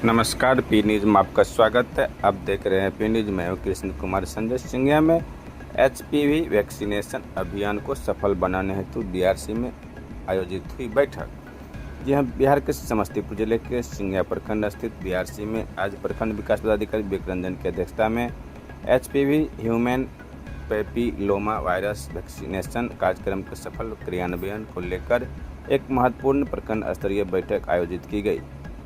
नमस्कार, P news में आपका स्वागत है। आप देख रहे हैं पी न्यूज़। मैं हूं कृष्ण कुमार। संजय सिंघिया में एचपीवी वैक्सीनेशन अभियान को सफल बनाने हेतु डीआरसी में आयोजित हुई बैठक। जी हां, बिहार के समस्तीपुर जिले के सिंघिया प्रखंड स्थित डीआरसी में आज प्रखंड विकास पदाधिकारी विवेक रंजन की अध्यक्षता में HPV human papilloma virus vaccination कार्यक्रम के सफल क्रियान्वयन को लेकर एक महत्वपूर्ण प्रखंड स्तरीय बैठक आयोजित की गई।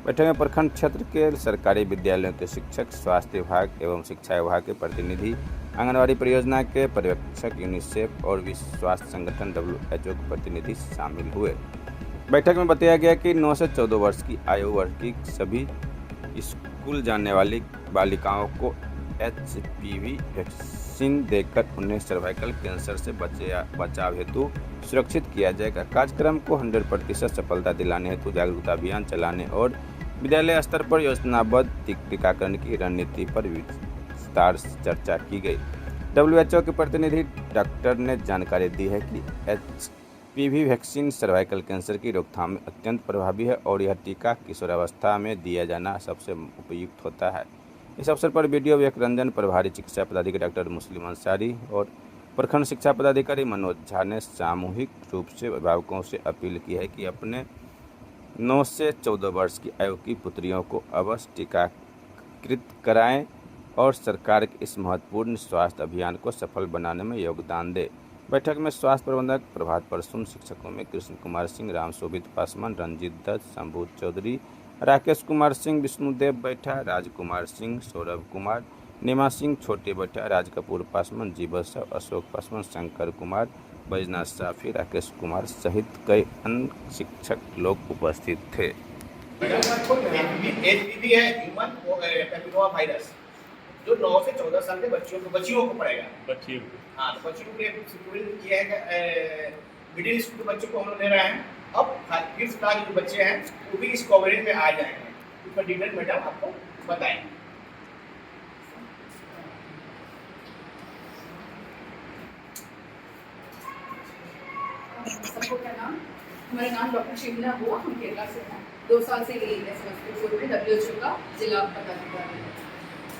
बैठक में प्रखंड क्षेत्र के सरकारी विद्यालयों के शिक्षक, स्वास्थ्य विभाग एवं शिक्षा विभाग के प्रतिनिधि, आंगनबाड़ी परियोजना के पर्यवेक्षक, यूनिसेफ और विश्व स्वास्थ्य संगठन WHO के प्रतिनिधि शामिल हुए। बैठक में बताया गया कि 9 से 14 वर्ष की आयु वर्ग की सभी स्कूल जाने वाली बालिकाओं को HPV वैक्सीन देकर उन्हें सर्वाइकल कैंसर से बचाव हेतु सुरक्षित किया जाएगा। कार्यक्रम को 100% सफलता दिलाने हेतु जागरूकता अभियान चलाने और विद्यालय स्तर पर योजनाबद्ध टीकाकरण की रणनीति पर विस्तार से चर्चा की गई। WHO के प्रतिनिधि डॉक्टर ने जानकारी दी है कि HPV वैक्सीन सर्वाइकल कैंसर की रोकथाम में अत्यंत प्रभावी है और यह टीका किशोरावस्था में दिया जाना सबसे उपयुक्त होता है। इस अवसर पर BDO विवेक रंजन, प्रभारी चिकित्सा पदाधिकारी डॉक्टर मुस्लिम अंसारी और प्रखंड शिक्षा पदाधिकारी मनोज झा ने सामूहिक रूप से अभिभावकों से अपील की है कि अपने 9 से 14 वर्ष की आयु की पुत्रियों को अवश्य टीकाकृत कराएं और सरकार के इस महत्वपूर्ण स्वास्थ्य अभियान को सफल बनाने में योगदान दें। बैठक में स्वास्थ्य प्रबंधक प्रभात परसुन, शिक्षकों में कृष्ण कुमार सिंह, राम शोभित पासवान, रंजीत दत्त, शंभू चौधरी, राकेश कुमार सिंह, विष्णुदेव बैठा, राजकुमार सिंह, सौरभ कुमार, नीमा सिंह, छोटे बैठा, राज कपूर पासवान, जीवन साव, अशोक पासवान, शंकर कुमार, बैजनाथ साफी, राकेश कुमार सहित कई अन्य शिक्षक लोग उपस्थित थे। HPV है ह्यूमन पैपिलोमा वायरस, जो 9 से 14 साल के बच्चियों को पड़ेगा। बच्चियों तो बच्चियों के लिए शेड्यूल किया है। मिडिल स्कूल के बच्चों को हम लोग ले रहे हैं। अब 5th क्लास के जो बच्चे हैं वो भी इस कवरेज में आ जाएंगे। इसका डिटेल मैडम आपको बताएंगे। सबको प्रणाम। हमारा नाम डॉक्टर शिवना हुआ, हम केरला से हैं। 2 साल से यही है समस्तीपुर में WHO का जिला पदाधिकारी है।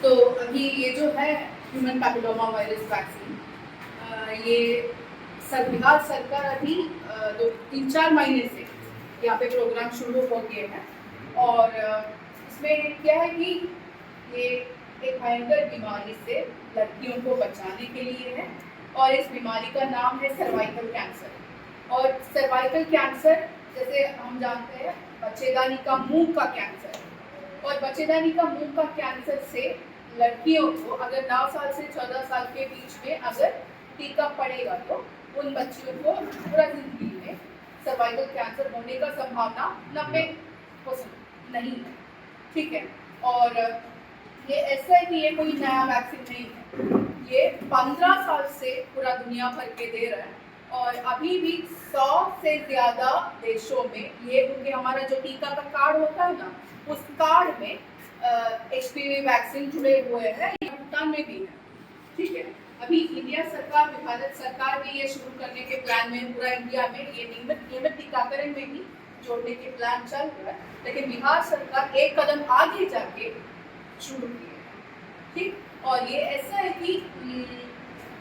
तो अभी ये जो है ह्यूमन पैपिलोमा वायरस वैक्सीन, ये बिहार सरकार अभी 3-4 महीने से यहाँ पे प्रोग्राम शुरू हो गए हैं। और इसमें क्या है कि ये एक भयंकर बीमारी से लड़कियों को बचाने के लिए है और इस बीमारी का नाम है सर्वाइकल कैंसर। और सर्वाइकल कैंसर जैसे हम जानते हैं बच्चेदानी का मुंह का कैंसर, और बच्चेदानी का मुंह का कैंसर से लड़कियों को अगर 9 साल से 14 साल के बीच में अगर टीका पड़ेगा तो उन बच्चियों को पूरा जिंदगी में सर्वाइकल कैंसर होने का संभावना 90% नहीं है। ठीक है। और ये ऐसा है कि ये कोई नया वैक्सीन नहीं है, ये 15 साल से पूरा दुनिया भर के दे रहा है और अभी भी 100 से ज़्यादा देशों में ये, क्योंकि हमारा जो टीका का कार्ड होता है ना, उस कार्ड में HPV वैक्सीन जुड़े हुए हैं। भूटान में भी है। ठीक है। अभी इंडिया सरकार, भारत सरकार भी ये शुरू करने के प्लान में, पूरा इंडिया में ये नियमित टीकाकरण में भी जोड़ने के प्लान चल रहा है, लेकिन बिहार सरकार एक कदम आगे जाके शुरू किया है। ठीक। और ये ऐसा है कि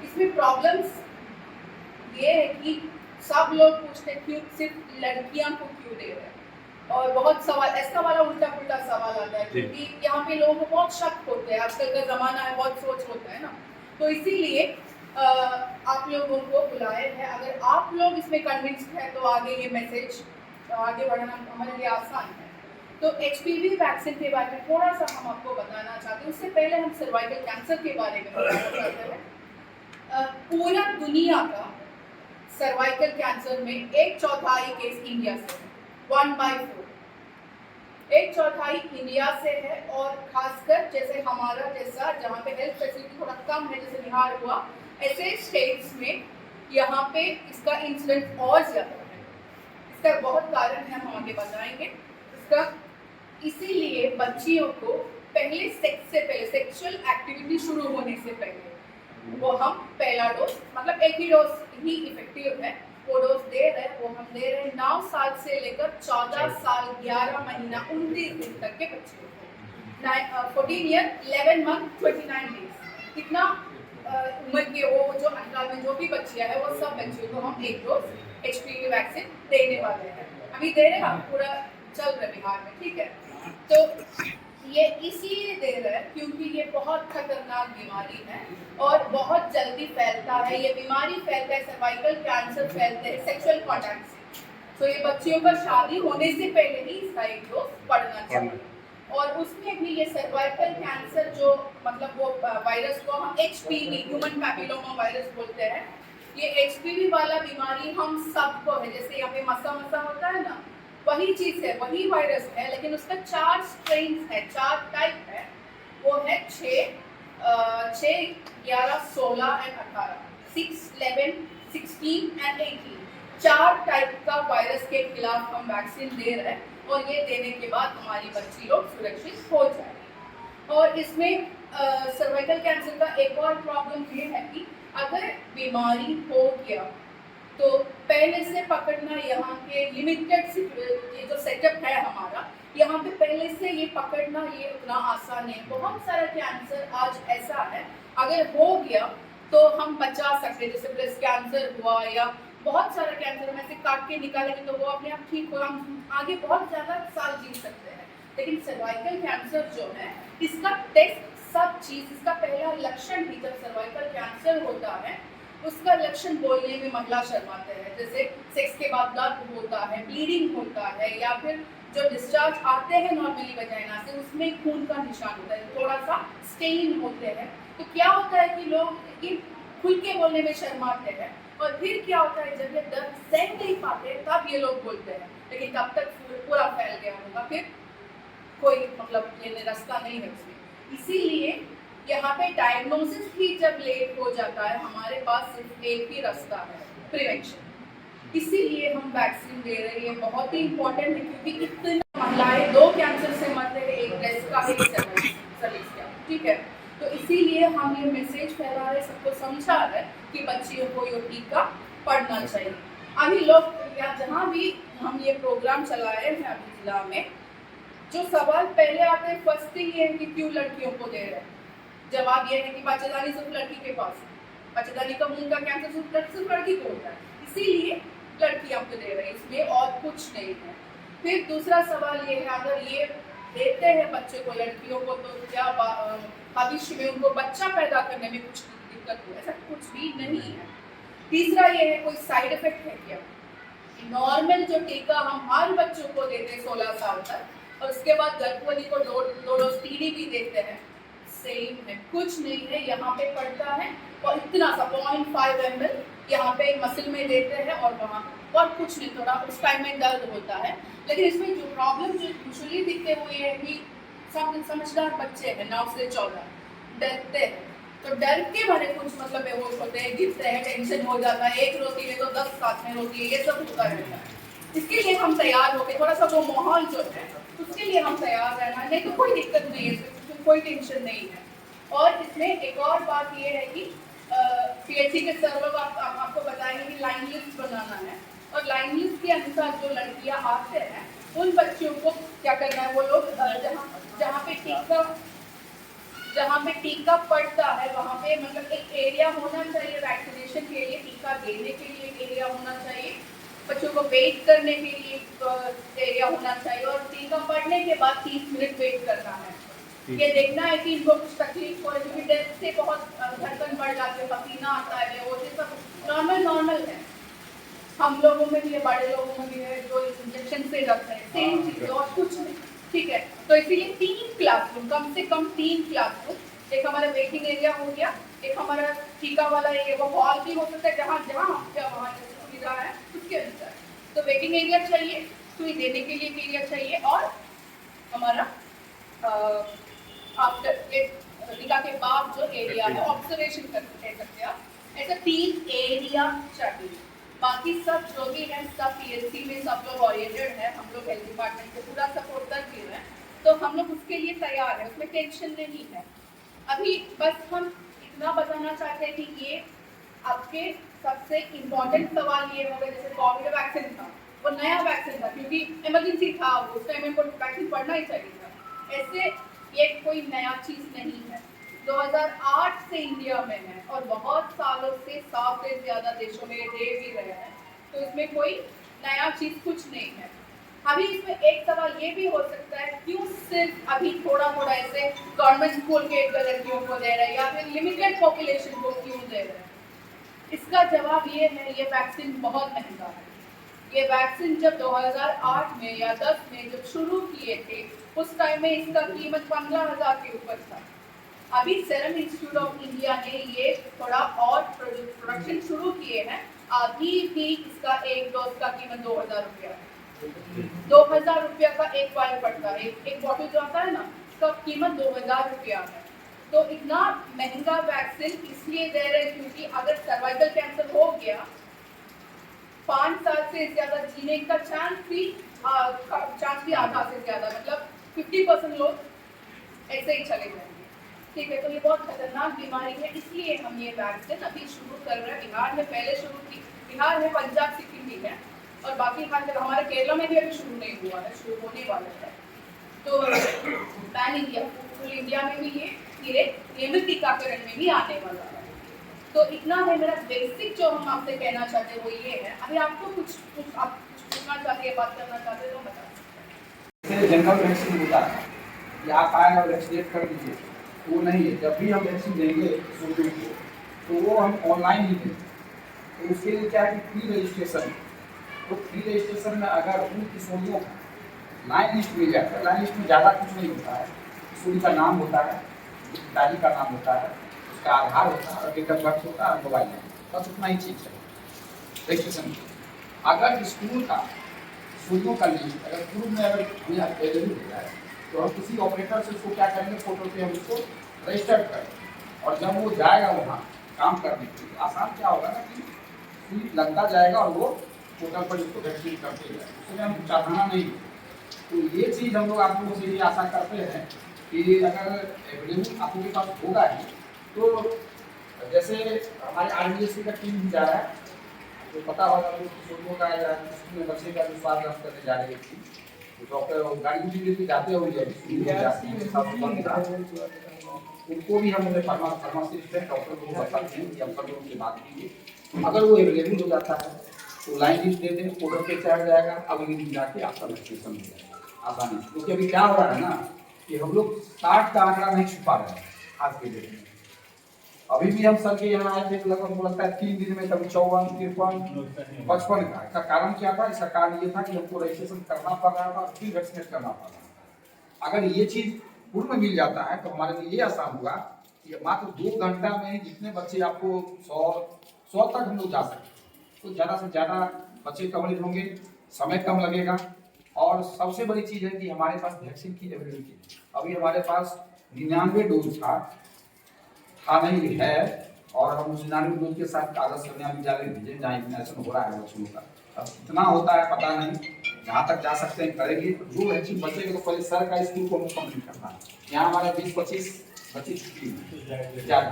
इसमें प्रॉब्लम्स ये है कि सब लोग पूछते हैं क्यों सिर्फ लड़कियां को क्यों दे रहे हैं, और बहुत सवाल ऐसा वाला उल्टा पुल्टा सवाल आता है, क्योंकि यहाँ पे लोगों को बहुत शक होते हैं। आजकल का ज़माना है, बहुत सोच होता है ना, तो इसीलिए आप लोगों को बुलाए हैं। अगर आप लोग इसमें कन्विंस्ड हैं तो आगे ये मैसेज आगे बढ़ाना हमारे लिए आसान है। तो HPV वैक्सीन के बारे में थोड़ा सा हम आपको बताना चाहते हैं। उससे पहले हम सर्वाइकल कैंसर के बारे में बताना चाहते हैं। पूरा दुनिया का सर्वाइकल कैंसर में 1/4 केस इंडिया से है, 1/4, 1/4 इंडिया से है। और खासकर जैसे हमारा जैसा जहाँ पे हेल्थ फैसिलिटी थोड़ा कम है, जैसे बिहार हुआ, ऐसे स्टेट्स में यहाँ पे इसका इंसिडेंस और ज़्यादा है। इसका बहुत कारण है, हम आगे बताएंगे इसका। इसीलिए बच्चियों को पहले सेक्स से पहले, सेक्सुअल एक्टिविटी शुरू होने से पहले वो हम पहला डोज, मतलब एक ही डोज ही इफेक्टिव है, वो डोज दे रहे हैं, वो हम दे रहे हैं 9 साल से लेकर 14 साल 11 महीना 29 दिन तक के बच्चे को। 14 ईयर 11 मंथ 29 डेज, कितना उम्र के वो जो अंतराल में जो भी बच्चियां है वो सब बच्चियों को हम एक डोज HPV वैक्सीन देने वाले हैं। अभी दे रहे हैं, हम पूरा चल रहा है बिहार में, ठीक है। तो ये इसलिए दे रहे हैं क्योंकि ये बहुत खतरनाक बीमारी है और बहुत जल्दी फैलता है। ये बीमारी फैलता है, सर्वाइकल कैंसर फैलते हैं सेक्सुअल कॉन्टैक्ट से। तो ये बच्चियों का शादी होने से पहले ही इसका एक डोज पड़ना चाहिए। और उसमें भी ये सर्वाइकल कैंसर जो मतलब वो वायरस को हम HPV ह्यूमन पैपिलोमा वायरस बोलते हैं। ये HPV वाला बीमारी हम सबको है, जैसे यहाँ पे मसा होता है ना, वही चीज है, वही वायरस है, लेकिन उसका 4 स्ट्रेन्स है, 4 टाइप है। वो है 6, 11, 16 एंड 18, 6, 11, 16 एंड 18। 4 टाइप का वायरस के खिलाफ हम वैक्सीन दे रहे हैं और ये देने के बाद हमारी बच्ची लोग सुरक्षित हो जाएगी। और इसमें सर्वाइकल कैंसर का एक और प्रॉब्लम ये है कि अगर बीमारी हो गया तो पहले से पकड़ना, यहाँ के लिमिटेड ये जो सेटअप है हमारा, यहाँ पे पहले से ये पकड़ना ये उतना आसान है। बहुत सारा कैंसर आज ऐसा है अगर हो गया तो हम बचा सकते हैं, जैसे ब्रेस्ट कैंसर हुआ या बहुत सारा कैंसर में से काट के निकालेंगे तो वो अपने आप ठीक हो, हम आगे बहुत ज़्यादा साल जी सकते हैं। लेकिन सर्वाइकल कैंसर जो है इसका टेस्ट सब चीज़, इसका पहला लक्षण ही जब सर्वाइकल कैंसर होता है उसका लक्षण बोलने में महिला शर्माते हैं, जैसे सेक्स के बाद दर्द होता है, ब्लीडिंग होता है, या फिर जो डिस्चार्ज आते हैं नॉर्मली वजाइना से उसमें खून का निशान होता है, थोड़ा सा स्टेन होते हैं। तो क्या होता है कि लोग खुल के बोलने में शर्माते हैं और फिर क्या होता है जब ये दर्द सह नहीं पाते तब ये लोग बोलते हैं, लेकिन तब तक पूरा फैल गया होगा, फिर कोई मतलब ये रास्ता नहीं है उसमें। इसीलिए यहाँ पे डायग्नोसिस ही जब लेट हो जाता है हमारे पास सिर्फ एक ही रास्ता है, प्रिवेंशन। इसीलिए हम वैक्सीन दे रहे हैं, बहुत ही इम्पोर्टेंट है क्योंकि इतनी महिलाएं 2 कैंसर से मरते हैं, एक ब्रेस्ट का, एक सर्विक्स का, ठीक है। तो इसीलिए हम ये मैसेज फैला रहे, सबको समझा रहे कि बच्चियों को ये टीका पड़ना चाहिए। अभी लोग या जहाँ भी हम ये प्रोग्राम चलाए हैं अभी जिला में, जो सवाल पहले आते हैं फर्स्ट थिंग ये है कि क्यों लड़कियों को दे रहे हैं। जवाब ये है कि बच्चेदानी सिर्फ लड़की के पास है, बच्चेदानी का मुंह का कैंसर सिर्फ लड़की को होता है, इसीलिए लड़कियां को दे रहे हैं, इसमें और कुछ नहीं है। फिर दूसरा सवाल ये है, अगर ये देते हैं बच्चे को, लड़कियों को, तो क्या भविष्य में उनको बच्चा पैदा करने में कुछ दिक्कत हो? ऐसा कुछ भी नहीं है। तीसरा ये है, कोई साइड इफेक्ट है क्या? नॉर्मल जो टीका हम हर बच्चों को देते हैं 16 साल तक और उसके बाद गर्भवती को 2 डोज TD भी देते हैं, सेम है, कुछ नहीं है। यहाँ पे पड़ता है और इतना सा 0.5 ml यहाँ पे मसल में देते हैं और वहाँ और कुछ नहीं, थोड़ा उस टाइम में दर्द होता है। लेकिन इसमें जो प्रॉब्लम जो यूजुअली दिखते हैं वो ये है कि सब समझदार बच्चे हैं 9 से 14 डरते हैं, तो डर के भरे कुछ मतलब बेहोश होते हैं, गिरते हैं, टेंशन हो जाता है, एक रोती है तो 10 साथ में रोती है, ये सब होता रहता है। इसके लिए हम तैयार होकर थोड़ा सा वो माहौल जो है उसके लिए हम तैयार रहना है, नहीं तो कोई दिक्कत नहीं है, कोई टेंशन नहीं है। और इसमें एक और बात ये है कि PHC के सर लोग आपको बताएंगे कि लाइन लिस्ट बनाना है और लाइन लिस्ट के अनुसार जो लड़कियां आते हैं उन बच्चियों को क्या करना है, वो लोग जहाँ पे टीका पड़ता है वहाँ पे मतलब एक एरिया होना चाहिए वैक्सीनेशन के लिए, टीका देने के लिए एक एरिया होना चाहिए, बच्चों को वेट करने के लिए एक एरिया होना चाहिए और टीका पड़ने के बाद 30 मिनट वेट करना है। ये देखना है कि इनको कुछ तकलीफ हो, क्योंकि डेथ से बहुत धड़कन बढ़ जाती है, पसीना आता है, वो सब नॉर्मल है, हम लोगों में भी है, बड़े लोगों में भी है जो इंजेक्शन से डरते हैं, सेम चीज़ और कुछ नहीं, ठीक है। तो इसीलिए 3 क्लासरूम, कम से कम 3 क्लासरूम, एक हमारा वेटिंग एरिया हो गया, एक हमारा टीका वाला एरिया, वो हॉल भी हो सकता है जहाँ वहाँ सुविधा है उसके अनुसार। तो वेटिंग एरिया चाहिए, सुई देने के लिए एरिया चाहिए और हमारा आफ्टर टीका के बाद जो एरिया है ऑब्जर्वेशन कर सकते हैं, ऐसा 3 एरिया चाहिए। बाकी सब जो भी है सब PHC में सब लोग ओरिएंटेड है, हम लोग हेल्थ डिपार्टमेंट को पूरा सपोर्ट कर रहे हैं, तो हम लोग उसके लिए तैयार है, उसमें टेंशन नहीं है। अभी बस हम इतना बताना चाहते हैं कि ये आपके सबसे इम्पोर्टेंट सवाल ये होगा, जैसे कोविड वैक्सीन था, वो नया वैक्सीन था क्योंकि इमरजेंसी था, उस टाइम में वैक्सीन पड़ना ही चाहिए था। ऐसे ये कोई नया चीज नहीं है, 2008 से इंडिया में है और बहुत सालों से 100 से ज्यादा देशों में ये दे भी रहे हैं, तो इसमें कोई नया चीज कुछ नहीं है। अभी इसमें एक सवाल ये भी हो सकता है, क्यों सिर्फ अभी थोड़ा थोड़ा ऐसे गवर्नमेंट स्कूल के लड़कियों को दे रहे हैं या फिर लिमिटेड पॉपुलेशन को क्यों दे रहे हैं? इसका जवाब ये है, ये वैक्सीन बहुत महंगा है। ये वैक्सीन जब 2008 में या 10 में जब शुरू किए थे, उस टाइम में इसका कीमत 15,000 के ऊपर था। अभी सीरम इंस्टीट्यूट ऑफ इंडिया ने ये थोड़ा और प्रोडक्शन शुरू किए हैं, अभी भी इसका एक डोज का कीमत 2,000 रुपया है। 2,000 रुपया का एक वायल पड़ता है, एक बॉटल जो आता है ना, इसका कीमत 2,000 रुपया है। तो इतना महंगा वैक्सीन इसलिए दे रहे हैं क्योंकि अगर सर्वाइकल कैंसर हो गया, 5 साल से ज्यादा जीने का चांस भी आधा से ज्यादा, मतलब 50% लोग ऐसे ही चले जाएंगे। ठीक है, तो ये बहुत खतरनाक बीमारी है, इसलिए हम ये वैक्सीन अभी शुरू कर रहे हैं। बिहार में पहले शुरू की, बिहार में, पंजाब, सिक्किम भी है और बाकी हमारे केरला में भी अभी शुरू नहीं हुआ है, शुरू होने वाला है। तो पैन इंडिया, फुल इंडिया में भी ये धीरे नियमित टीकाकरण में भी आने वाला है। तो इतना है मेरा बेसिक जो हम आपसे कहना चाहते हैं वो ये है। अभी आपको कुछ आप पूछना चाहते हैं, बात करना चाहते हैं तो बता सकते हैं। जनरल वैक्सीन होता है कि आप आए और वैक्सीनेट कर दीजिए, वो नहीं है। जब भी हम वैक्सीन देंगे सोल्जर को, तो वो हम ऑनलाइन ही देंगे। तो उसके लिए क्या है कि प्री रजिस्ट्रेशन, तो प्री रजिस्ट्रेशन में अगर उन किशोरियों को लाइन लिस्ट मिल जाता है, लाइन लिस्ट में ज़्यादा कुछ नहीं होता है, किशोरी का नाम होता है, पिताजी का नाम होता है, उसका आधार होता है, डेट ऑफ बर्थ होता है और मोबाइल नंबर, बस उतना ही चीज़ है रजिस्ट्रेशन। अगर स्कूल का किशोरियों का लिस्ट अगर पूर्व में अगर हमें अवेलेबल हो जाए, तो हम किसी ऑपरेटर से उसको क्या करेंगे, फोटो पे हम उसको रजिस्टर करें और जब वो जाएगा वहाँ काम करने के लिए, आसान क्या होगा ना कि सुई लगता जाएगा और वो पोर्टल पर उसको वैक्सीन करते जाएगा, उसमें हम चाहना नहीं। तो ये चीज़ हम लोग आप लोगों से ये आशा करते हैं कि अगर अवेलेबल आप लोगों के पास होगा ही, तो जैसे हमारे RBSC का टीम भी जा रहा है, तो पता होगा तो किशोरियों का या किसी बच्चे का भी स्वास्थ्य जांच करने जा रही थी, तो डॉक्टर गाड़ी भी लेके जाते होंगे, उनको भी हम फार्मासिस्ट है डॉक्टर को बताते हैं कि हम सब लोगों से बात कीजिए। अगर वो अवेलेबल हो जाता है तो लाइन लिस्ट दे दें, पोर्टल पे चढ़ जाएगा, अगले दिन जाके आपका वैक्सीनेशन हो जाएगा आसानी से। क्योंकि अभी क्या हो रहा है ना कि हम लोग 60 का आंकड़ा नहीं छुपा रहे हैं आज के डेट में। अभी भी हम सर के यहाँ आए थे, लगभग मुझे लगता है 3 दिन में कभी 54, 53, 55 का। इसका कारण क्या था? इसका कारण ये था कि हमको रजिस्ट्रेशन करना पड़ रहा था, फिर वैक्सीनेट करना पड़ रहा था। अगर ये चीज पूर्व में मिल जाता है तो हमारे लिए ये आसान होगा कि मात्र 2 घंटा में जितने बच्चे आपको 100 तक हम लोग जा सकते, तो ज़्यादा से ज़्यादा बच्चे कवरेज होंगे, समय कम लगेगा। और सबसे बड़ी चीज़ है कि हमारे पास वैक्सीन की अवेलेबिलिटी, अभी हमारे पास 99 डोज था नहीं है, और हम उस 99 डोज के साथ कागज कन्या विद्यालय भेजे जहाँ वैक्सीनेशन हो रहा है बच्चों का। अब कितना होता है पता नहीं, जहाँ तक जा सकते हैं करेंगे। जो वैक्सीन बचेगा तो पहले सर का स्कूल को हमको कंप्लीट करना है। यहाँ हमारे 20-25 बच्चे छुट्टी ज़्यादा,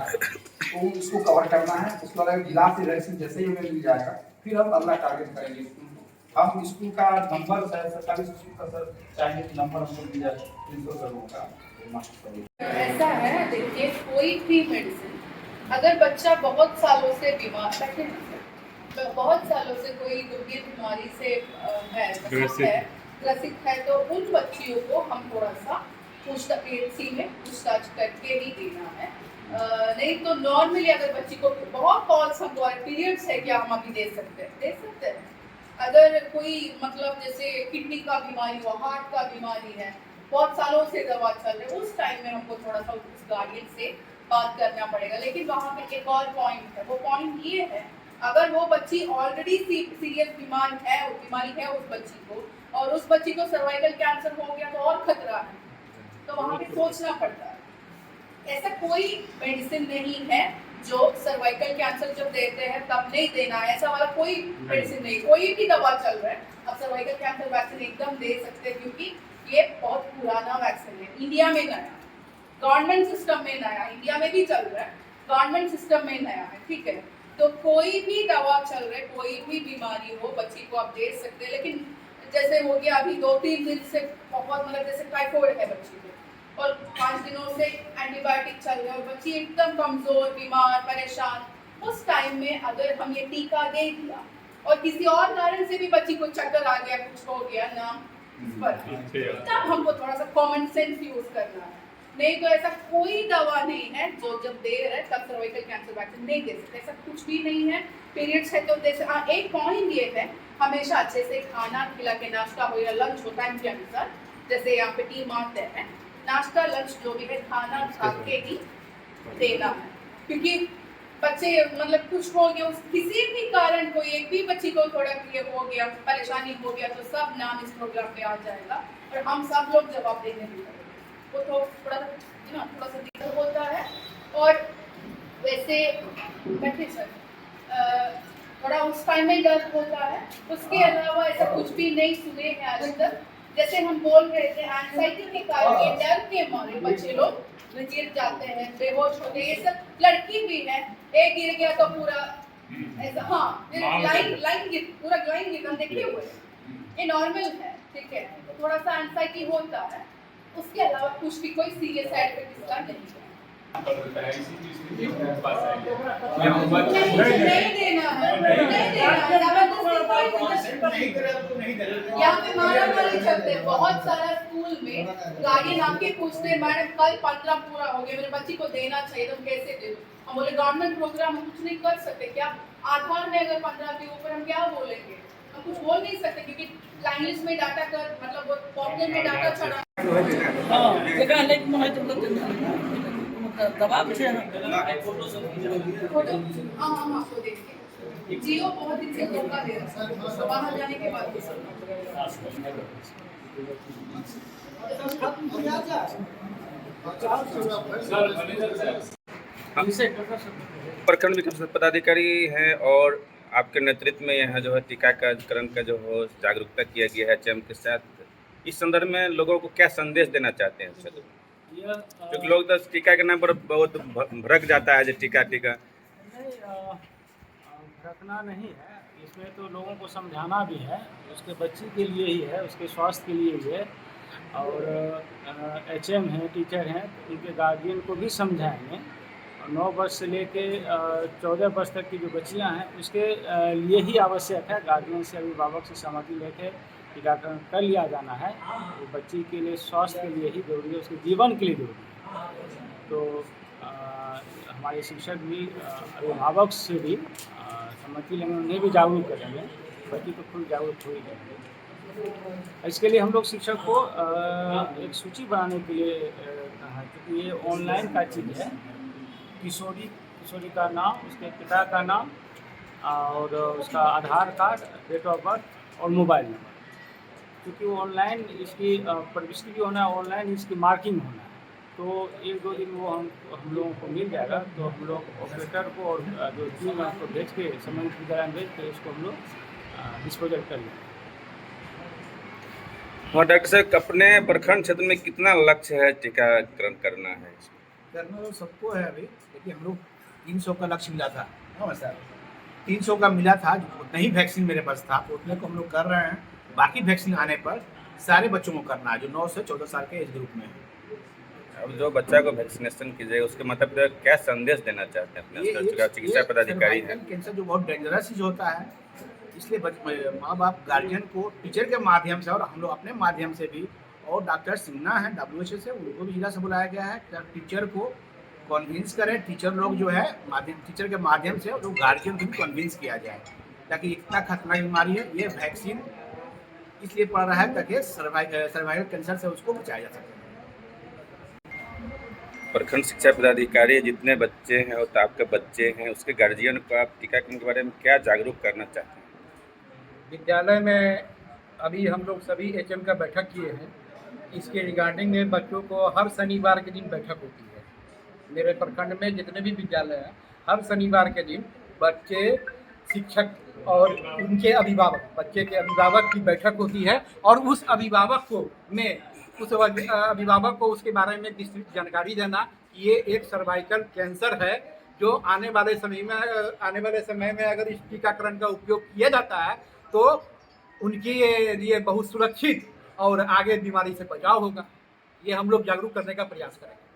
तो इसको कवर करना है। उसके बाद जिला से वैक्सीन जैसे ही हमें मिल जाएगा, फिर हम अगला टारगेट करेंगे स्कूल को। हम स्कूल का नंबर शायद सरकारी स्कूल का सर चाहेंगे कि नंबर हमको मिल जाए प्रिंसिपल सर का। ऐसा है, देखिए कोई भी मेडिसिन, अगर बच्चा बहुत सालों से बीमार है, बहुत सालों से कोई गंभीर बीमारी से ग्रसित है, तो उन बच्चियों को हम थोड़ा सा पूछताछ करके ही देना है। नहीं तो नॉर्मली अगर बच्ची को बहुत कॉल्स हमको पीरियड्स है, क्या हम अभी दे सकते हैं। अगर कोई मतलब जैसे किडनी का बीमारी हो, हार्ट का बीमारी है, बहुत सालों से दवा चल रही है, उस टाइम में हमको थोड़ा सा उस गार्डियन से बात करना पड़ेगा। लेकिन वहाँ पे एक और पॉइंट है, वो पॉइंट ये है, अगर वो बच्ची ऑलरेडी सीरियस बीमारी है उस बच्ची को, और उस बच्ची को सर्वाइकल कैंसर हो गया तो और खतरा है, तो वहाँ पे सोचना पड़ता है। ऐसा कोई मेडिसिन नहीं है जो सर्वाइकल कैंसर जब देते हैं तब नहीं देना है, ऐसा वाला कोई मेडिसिन नहीं। कोई भी दवा चल रहा है, अब सर्वाइकल कैंसर वैक्सीन एकदम दे सकते हैं, क्योंकि ये बहुत पुराना वैक्सीन है, इंडिया में नया, गवर्नमेंट सिस्टम में नया, इंडिया में भी चल रहा है, गवर्नमेंट सिस्टम में नया है, ठीक है। तो कोई भी दवा चल रहा है, कोई भी बीमारी हो, बच्ची को आप दे सकते हैं। लेकिन जैसे हो गया अभी 2-3 दिन से बहुत, मतलब जैसे टाइफाइड है बच्ची को, और 5 दिनों से एंटीबायोटिक चल रहा है और बच्ची एकदम कमजोर, बीमार, परेशान, उस टाइम में अगर हम ये टीका दे दिया और किसी और कारण से भी बच्ची को चक्कर आ गया, कुछ हो गया ना, तब हमको थोड़ा सा कॉमन सेंस यूज करना है। नहीं तो ऐसा कोई दवा नहीं है जो जब दे रहा है तब सर्वाइकल कैंसर वैक्सीन नहीं दे सकते, ऐसा कुछ भी नहीं है। पीरियड्स है तो एक पॉइंट ये है, हमेशा अच्छे से खाना खिला के, नाश्ता हो या लंच हो टाइम के अनुसार, जैसे यहाँ पे टीम आते हैं, नाश्ता लंच जो भी है खाना खा के ही देना है। क्योंकि बच्चे मतलब कुछ हो गया, किसी भी कारण कोई एक भी बच्ची को थोड़ा ये हो गया, परेशानी हो गया, तो सब नाम इस प्रोग्राम पे आ जाएगा और हम सब लोग जवाब देने भी लगेंगे। वो तो थोड़ा सा दिक्कत होता है। और वैसे बैठे सर, थोड़ा उस टाइम में दर्द होता है, उसके अलावा ऐसा कुछ भी नहीं सुने हैं आज तक। जैसे हम बोल रहे थे एंजाइटी के कारण, ये डर के मारे बच्चे लोग गिर जाते हैं, बेहोश होते हैं, ये सब लड़की भी है, एक गिर गया तो पूरा ऐसा, हाँ लाइन गिर हम देखे हुए, ये नॉर्मल है, ठीक है। थोड़ा सा एंजाइटी होता है, उसके अलावा कुछ भी कोई सीरियस साइड इफेक्ट इसका नहीं है। नहीं देना यहाँ पे मारामारी चलते हैं बहुत सारा। स्कूल में गार्डियन आके पूछते हैं, मैडम कल 15 पूरा हो गया, मेरे बच्ची को देना चाहिए, तुम कैसे दे दो? हम बोले गवर्नमेंट प्रोग्राम, हम कुछ नहीं कर सकते। क्या आधार में अगर 15 के ऊपर हम क्या बोलेंगे? हम कुछ बोल नहीं सकते क्योंकि लैंग्वेज में डाटा कर मतलब वो पॉपुलर में डाटा चढ़ा जियो बहुत दिन से धोखा दे रहा है, बाहर जाने के बाद प्रखंड विकास पदाधिकारी हैं और आपके नेतृत्व में यहाँ जो है टीकाकरण का जो हो जागरूकता किया गया है एचएम के साथ। इस संदर्भ में लोगों को क्या संदेश देना चाहते हैं सर? क्योंकि लोग तो टीका के नाम पर बहुत भड़क जाता है, जो टीका भड़कना नहीं है, इसमें तो लोगों को समझाना भी है, उसके बच्चे के लिए ही है, उसके स्वास्थ्य के लिए ही है। और एचएम हैं, टीचर हैं, तो उनके गार्जियन को भी समझाएंगे। 9 वर्ष से लेके 14 वर्ष तक की जो बच्चियां हैं उसके लिए ही आवश्यक है, गार्जियन से अभिभावक से सहमति लेके टीकाकरण कर लिया जाना है। वो बच्ची के लिए स्वास्थ्य के लिए ही जरूरी है, उसके जीवन के लिए जरूरी है। तो हमारे शिक्षक भी अभिभावक से भी सहमति लेंगे, उन्हें भी जागरूक करेंगे, बच्ची को खुद जागरूक हो ही जाएंगे। इसके लिए हम लोग शिक्षक को एक सूची बनाने के लिए कहा, क्योंकि ये ऑनलाइन का चीज़ है। किशोरी का नाम, उसके पिता का नाम और उसका आधार कार्ड, डेट ऑफ बर्थ और मोबाइल नंबर, क्योंकि वो ऑनलाइन इसकी प्रविष्टि भी होना है, ऑनलाइन इसकी मार्किंग होना है। तो 1-2 दिन वो हम लोगों को मिल जाएगा, तो हम लोग ऑपरेटर को और जो टीम है उसको भेज के, संबंधित विद्यालय भेज के उसको हम लोग डिस्पोजल कर लेंगे। हाँ डॉक्टर साहब, अपने प्रखंड क्षेत्र में कितना लक्ष्य है टीकाकरण करना है? करना तो सबको है अभी, देखिए हम लोग 300 का लक्ष्य मिला था, हाँ सर 300 का मिला था, उतना ही वैक्सीन मेरे पास था, उतने को हम लोग कर रहे हैं। बाकी वैक्सीन आने पर सारे बच्चों को करना है जो 9 से 14 साल के एज ग्रुप में है। अब जो बच्चा को वैक्सीनेशन कीजिएगा उसके मतलब क्या संदेश देना चाहते हैं अपने चिकित्सा पदाधिकारी हैं? कैंसर जो बहुत डेंजरस चीज होता है, इसलिए माँ बाप गार्जियन को टीचर के माध्यम से और हम लोग अपने माध्यम से भी, और डॉक्टर सिन्हा है WHO से, उनको भी जिला से बुलाया गया है, टीचर को कन्विंस करें। टीचर लोग जो है टीचर के माध्यम से लोग गार्जियन को भी कन्विंस किया जाए, ताकि इतना खतरनाक बीमारी है, ये वैक्सीन इसलिए पड़ रहा है ताकि सर्वाइकल कैंसर से उसको बचाया जा सके। प्रखंड शिक्षा पदाधिकारी जितने बच्चे हैं और आपके बच्चे हैं, उसके गार्जियन को आप टीकाकरण के बारे में क्या जागरूक करना चाहते हैं? विद्यालय में अभी हम लोग सभी एचएम का बैठक किए हैं, इसके रिगार्डिंग में बच्चों को हर शनिवार के दिन बैठक होती है। मेरे प्रखंड में जितने भी विद्यालय हैं, हर शनिवार के दिन बच्चे, शिक्षक और उनके अभिभावक, बच्चे के अभिभावक की बैठक होती है, और उस अभिभावक को उसके बारे में विस्तृत जानकारी देना कि ये एक सर्वाइकल कैंसर है, जो आने वाले समय में अगर इस टीकाकरण का उपयोग किया जाता है तो उनके लिए बहुत सुरक्षित और आगे बीमारी से बचाव होगा। ये हम लोग जागरूक करने का प्रयास करेंगे।